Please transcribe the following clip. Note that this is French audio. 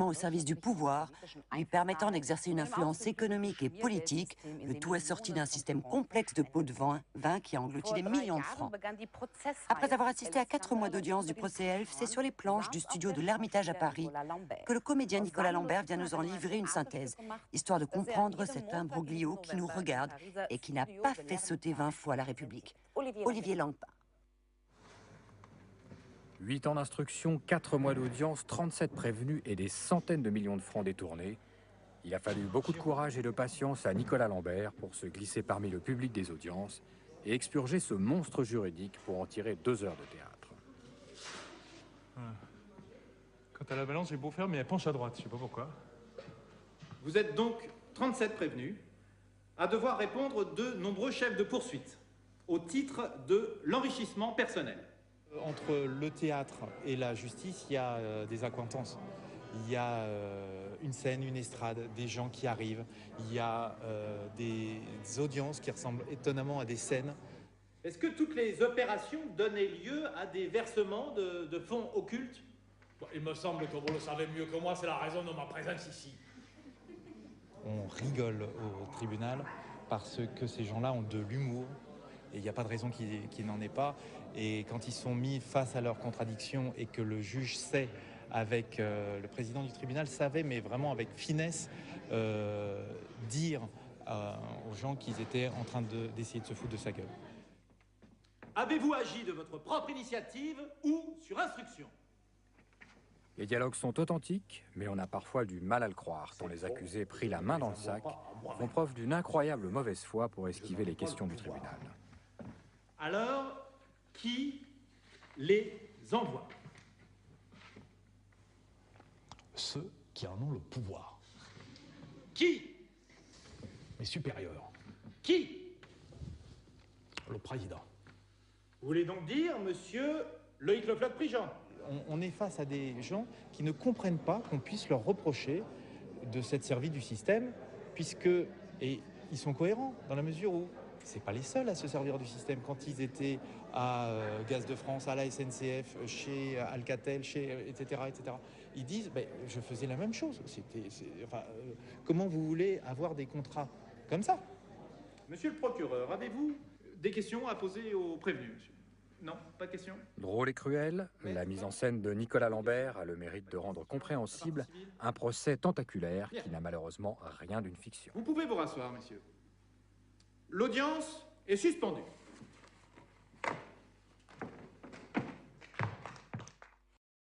au service du pouvoir, lui permettant d'exercer une influence économique et politique. Le tout assorti d'un système complexe de pots de vin qui a englouti des millions de francs. Après avoir assisté à 4 mois d'audience du procès Elf, c'est sur les planches du studio de l'Ermitage à Paris que le comédien Nicolas Lambert vient nous en livrer une synthèse, histoire de comprendre cet imbroglio qui nous regarde et qui n'a pas fait sauter 20 fois la République. Olivier Langpin. 8 ans d'instruction, 4 mois d'audience, 37 prévenus et des centaines de millions de francs détournés. Il a fallu beaucoup de courage et de patience à Nicolas Lambert pour se glisser parmi le public des audiences et expurger ce monstre juridique pour en tirer 2 heures de théâtre. Quant à la balance, j'ai beau faire, mais elle penche à droite, je sais pas pourquoi. Vous êtes donc 37 prévenus à devoir répondre de nombreux chefs de poursuite au titre de l'enrichissement personnel. Entre le théâtre et la justice, il y a des accointances. Il y a une scène, une estrade, des gens qui arrivent. Il y a des audiences qui ressemblent étonnamment à des scènes. Est-ce que toutes les opérations donnaient lieu à des versements de fonds occultes? Il me semble que vous le savez mieux que moi, c'est la raison de ma présence ici. On rigole au tribunal parce que ces gens-là ont de l'humour. Et il n'y a pas de raison qu'il n'en ait pas. Et quand ils sont mis face à leurs contradictions et que le juge sait, avec le président du tribunal savait, mais vraiment avec finesse, dire aux gens qu'ils étaient en train d'essayer de se foutre de sa gueule. Avez-vous agi de votre propre initiative ou sur instruction? Les dialogues sont authentiques, mais on a parfois du mal à le croire, tant les accusés pris la main dans le sac font preuve d'une incroyable mauvaise foi pour esquiver les questions du tribunal. Alors, qui les envoie? Ceux qui en ont le pouvoir. Qui? Mes supérieurs. Qui? Le président. Vous voulez donc dire, monsieur Loïc Le Floch-Prigent? On est face à des gens qui ne comprennent pas qu'on puisse leur reprocher de s'être servi du système, et ils sont cohérents dans la mesure où c'est pas les seuls à se servir du système. Quand ils étaient à Gaz de France, à la SNCF, chez Alcatel, etc., ils disent je faisais la même chose. Comment vous voulez avoir des contrats comme ça? Monsieur le procureur, avez-vous des questions à poser aux prévenus, monsieur? Non, pas de questions? Drôle et cruel, la mise en scène de Nicolas Lambert a le mérite de rendre compréhensible un procès tentaculaire qui n'a malheureusement rien d'une fiction. Vous pouvez vous rasseoir, messieurs. L'audience est suspendue.